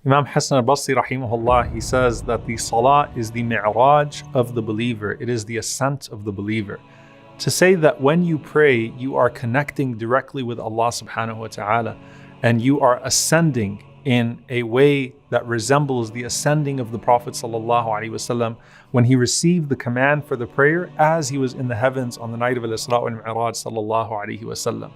Imam Hassan al-Basri rahimahullah, he says that the salah is the mi'raj of the believer. It is the ascent of the believer. To say that when you pray, you are connecting directly with Allah subhanahu wa ta'ala, and you are ascending in a way that resembles the ascending of the Prophet sallallahu alaihi wasallam when he received the command for the prayer as he was in the heavens on the night of al-Isra wal Mi'raj sallallahu alaihi wasallam.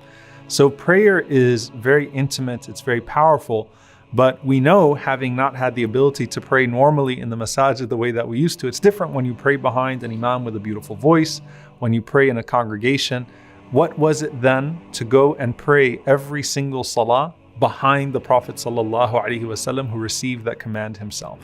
So prayer is very intimate, it's very powerful, but we know, having not had the ability to pray normally in the masajid the way that we used to, it's different when you pray behind an imam with a beautiful voice, when you pray in a congregation. What was it then to go and pray every single salah behind the Prophet sallallahu alaihi wasallam who received that command himself?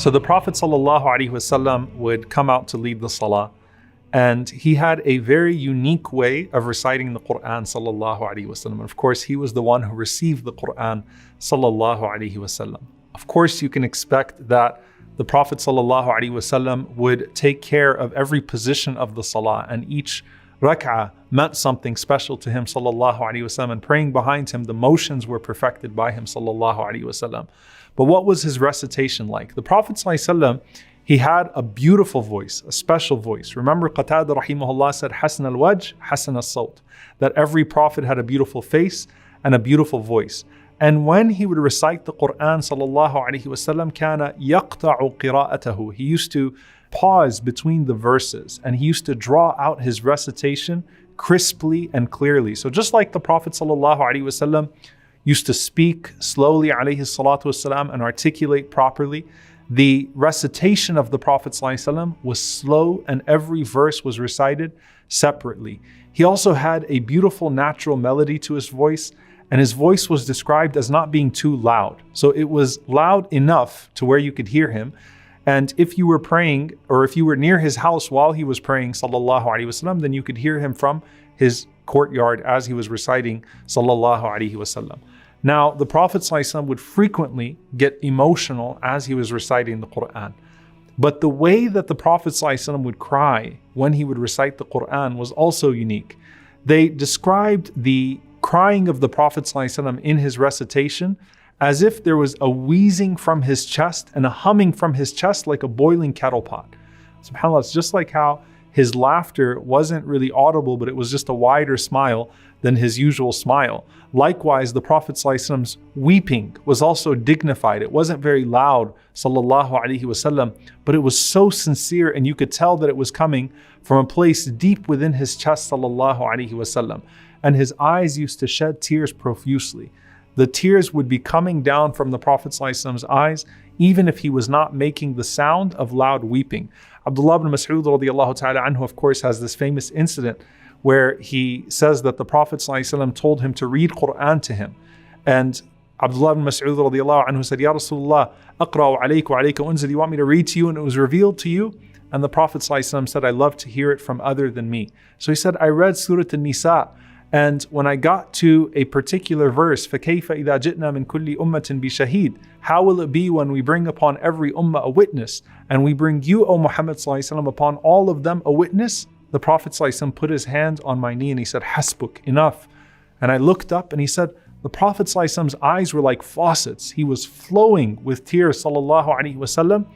So the Prophet sallallahu alaihi wasallam would come out to lead the salah, and he had a very unique way of reciting the Quran sallallahu alaihi wasallam. And of course, he was the one who received the Quran sallallahu alaihi wasallam. Of course, you can expect that the Prophet ﷺ would take care of every position of the salah, and each rak'ah meant something special to him ﷺ, and praying behind him, the motions were perfected by him ﷺ. But what was his recitation like? The Prophet ﷺ, he had a beautiful voice, a special voice. Remember, Qatada rahimahullah said, Hasan al-wajh, Hasan al-sawt, that every prophet had a beautiful face and a beautiful voice. And when he would recite the Quran sallallahu alaihi wasallam, kana yaqta'u qira'atahu. He used to pause between the verses, and he used to draw out his recitation crisply and clearly. So just like the Prophet sallallahu alaihi wasallam used to speak slowly alayhi salatu wasalam and articulate properly, the recitation of the Prophet sallallahu alaihi wasallam was slow, and every verse was recited separately. He also had a beautiful natural melody to his voice, and his voice was described as not being too loud. So it was loud enough to where you could hear him. And if you were praying, or if you were near his house while he was praying sallallahu alaihi wasallam, then you could hear him from his courtyard as he was reciting sallallahu alaihi wasallam. Now, the Prophet sallallahu alaihi wasallam would frequently get emotional as he was reciting the Quran. But the way that the Prophet sallallahu alaihi wasallam would cry when he would recite the Quran was also unique. They described the crying of the Prophet ﷺ in his recitation as if there was a wheezing from his chest and a humming from his chest like a boiling kettle pot. SubhanAllah, it's just like how his laughter wasn't really audible, but it was just a wider smile than his usual smile. Likewise, the Prophet ﷺ's weeping was also dignified. It wasn't very loud, sallallahu alaihi wasallam, but it was so sincere, and you could tell that it was coming from a place deep within his chest, sallallahu alaihi wasallam. And his eyes used to shed tears profusely. The tears would be coming down from the Prophet ﷺ's eyes, even if he was not making the sound of loud weeping. Abdullah ibn Mas'ud radiallahu ta'ala anhu, of course, has this famous incident where he says that the Prophet ﷺ told him to read Quran to him. And Abdullah ibn Mas'ud radiallahu anhu said, Ya Rasulullah, aqra'u alayka wa alayka unzil, you want me to read to you and it was revealed to you? And the Prophet ﷺ said, I love to hear it from other than me. So he said, I read Surah An-Nisa, and when I got to a particular verse, فَكَيْفَ إِذَا جِئْنَا مِنْ كُلِّ أُمَّةٍ بِشَهِيدٍ, how will it be when we bring upon every ummah a witness, and we bring you, O Muhammad ﷺ, upon all of them a witness? The Prophet ﷺ put his hand on my knee and he said, Hasbuk, enough. And I looked up and he said, the Prophet ﷺ's eyes were like faucets. He was flowing with tears, sallallahu alaihi wasallam.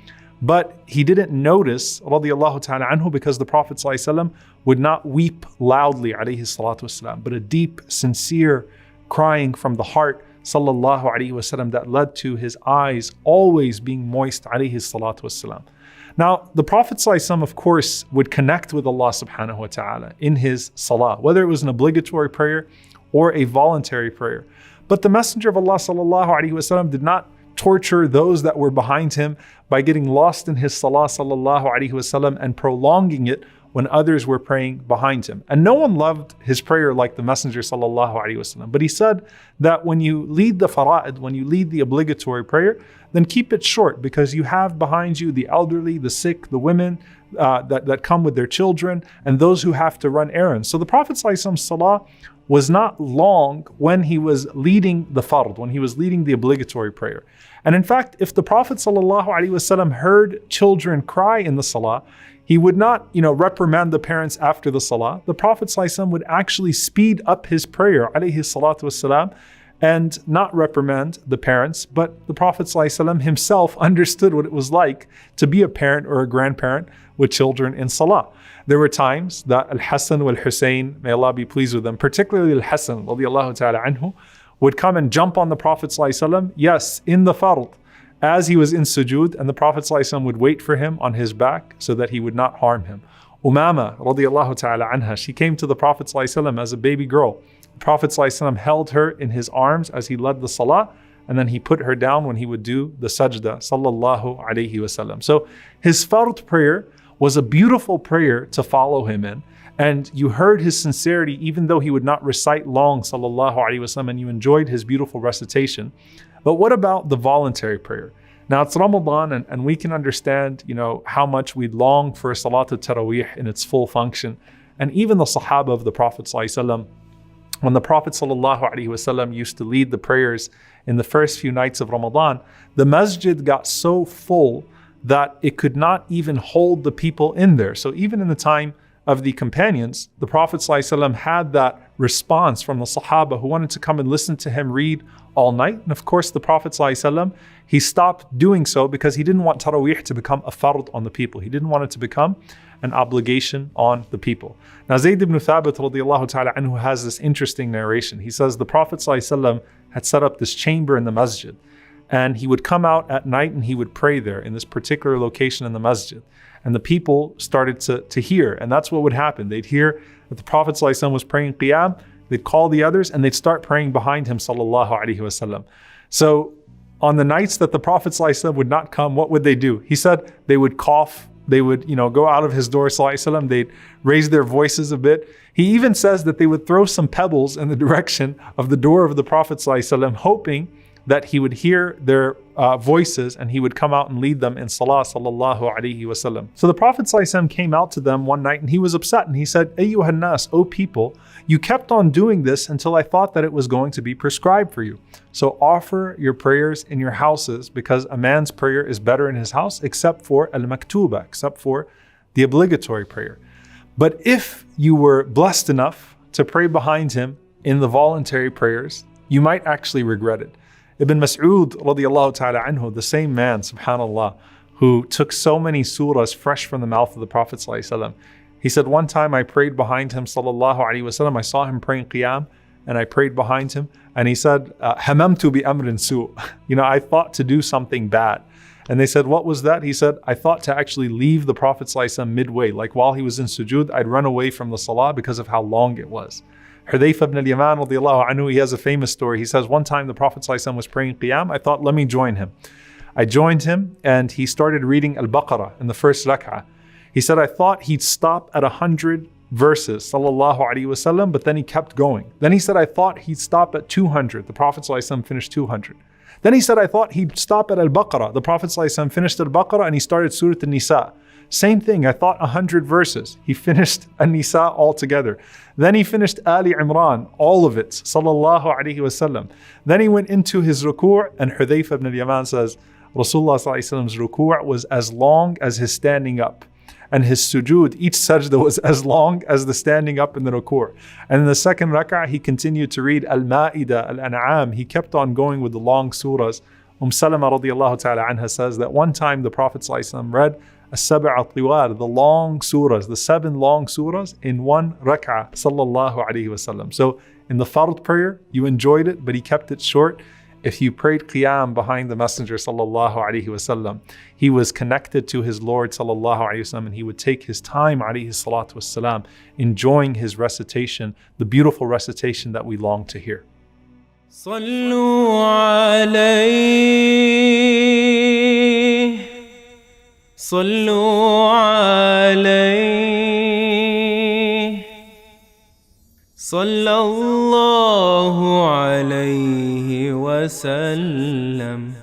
But he didn't notice, radiallahu ta'ala anhu, because the Prophet ﷺ would not weep loudly, alayhi salatu wasalam, but a deep, sincere crying from the heart, sallallahu alaihi wasallam, that led to his eyes always being moist, alayhi salatu wasalam. Now, the Prophet ﷺ, of course, would connect with Allah subhanahu wa ta'ala in his salah, whether it was an obligatory prayer or a voluntary prayer. But the Messenger of Allah sallallahu alaihi wasallam did not torture those that were behind him by getting lost in his salah sallallahu alaihi wasallam and prolonging it when others were praying behind him. And no one loved his prayer like the Messenger sallallahu alaihi wasallam. But he said that when you lead the fara'id, when you lead the obligatory prayer, then keep it short, because you have behind you the elderly, the sick, the women that come with their children, and those who have to run errands. So the Prophet sallallahu alaihi wasallam's salah was not long when he was leading the fard, when he was leading the obligatory prayer. And in fact, if the Prophet ﷺ heard children cry in the salah, He would not, reprimand the parents after the salah. The Prophet ﷺ would actually speed up his prayer, alayhi salatu wassalam, and not reprimand the parents. But the Prophet ﷺ himself understood what it was like to be a parent or a grandparent with children in salah. There were times that Al-Hasan wal-Hussein, may Allah be pleased with them, particularly Al-Hasan radiyallahu ta'ala anhu, would come and jump on the Prophet ﷺ, yes, in the fard, as he was in sujood, and the Prophet ﷺ would wait for him on his back so that he would not harm him. Umama radiyallahu ta'ala anha, she came to the Prophet ﷺ as a baby girl. The Prophet ﷺ held her in his arms as he led the salah, and then he put her down when he would do the sajda, sallallahu alayhi wasallam. So his fard prayer was a beautiful prayer to follow him in. And you heard his sincerity, even though he would not recite long, sallallahu alayhi wasallam, and you enjoyed his beautiful recitation. But what about the voluntary prayer? Now it's Ramadan, and we can understand, how much we long for Salatul Taraweeh in its full function. And even the Sahaba of the Prophet ﷺ, when the Prophet ﷺ used to lead the prayers in the first few nights of Ramadan, the masjid got so full that it could not even hold the people in there. So even in the time of the companions, the Prophet ﷺ had that response from the Sahaba who wanted to come and listen to him read all night. And of course, the Prophet ﷺ, he stopped doing so because he didn't want Taraweeh to become a fard on the people. He didn't want it to become an obligation on the people. Now, Zayd ibn Thabit radiyallahu ta'ala anhu has this interesting narration. He says the Prophet ﷺ had set up this chamber in the masjid, and he would come out at night and he would pray there in this particular location in the masjid. And the people started to hear, and that's what would happen. They'd hear that the Prophet ﷺ was praying qiyam, they'd call the others, and they'd start praying behind him, sallallahu alaihi wasallam. So on the nights that the Prophet ﷺ would not come, what would they do? He said they would cough, they would go out of his door, sallallahu alaihi wasallam, they'd raise their voices a bit. He even says that they would throw some pebbles in the direction of the door of the Prophet ﷺ, hoping that he would hear their voices and he would come out and lead them in salah, sallallahu alaihi wasallam. So the Prophet ﷺ came out to them one night and he was upset, and he said, Ayyuhan nas, O people, you kept on doing this until I thought that it was going to be prescribed for you. So offer your prayers in your houses, because a man's prayer is better in his house except for al-maktuba, except for the obligatory prayer. But if you were blessed enough to pray behind him in the voluntary prayers, you might actually regret it. Ibn Mas'ud radiyallahu ta'ala anhu, the same man, subhanallah, who took so many surahs fresh from the mouth of the Prophet sallallahu alaihi wasallam. He said, one time I prayed behind him, sallallahu alaihi wasallam. I saw him praying qiyam, and I prayed behind him. And he said, hamamtu bi amrin su. I thought to do something bad. And they said, what was that? He said, I thought to actually leave the Prophet sallallahu alaihi wasallam midway. Like while he was in sujood, I'd run away from the salah because of how long it was. Hudayfa ibn al-Yaman radiyallahu anhu, he has a famous story. He says, one time the Prophet ﷺ was praying qiyam. I thought, let me join him. I joined him and he started reading Al-Baqarah in the first rak'ah. He said, I thought he'd stop at 100 verses, sallallahu alaihi wasallam, but then he kept going. Then he said, I thought he'd stop at 200. The Prophet ﷺ finished 200. Then he said, I thought he'd stop at Al-Baqarah. The Prophet ﷺ finished Al-Baqarah and he started Surah An-Nisa. Same thing, I thought 100 verses. He finished An-Nisa altogether. Then he finished Ali Imran, all of it, sallallahu alaihi wasallam. Then he went into his ruku', and Hudayfa ibn al-Yaman says, Rasulullah sallallahu alaihi wasallam's ruku' was as long as his standing up. And his sujood, each sajda was as long as the standing up in the ruku'. And in the second rak'ah, he continued to read Al-Ma'idah, Al-An'am. He kept on going with the long surahs. Salama radiyallahu ta'ala anha says that one time the Prophet sallallahu alaihi wasallam read As-Sab' al-Tiwal, the long surahs, the 7 long surahs in one rak'ah, sallallahu alaihi wasallam. So in the fard prayer, you enjoyed it, but he kept it short. If you prayed qiyam behind the Messenger sallallahu alaihi wasallam, he was connected to his Lord sallallahu alaihi wasallam, and he would take his time alaihi salatu wassalam, enjoying his recitation, the beautiful recitation that we long to hear. صلوا عليه صلوا عليه صلى الله عليه وسلم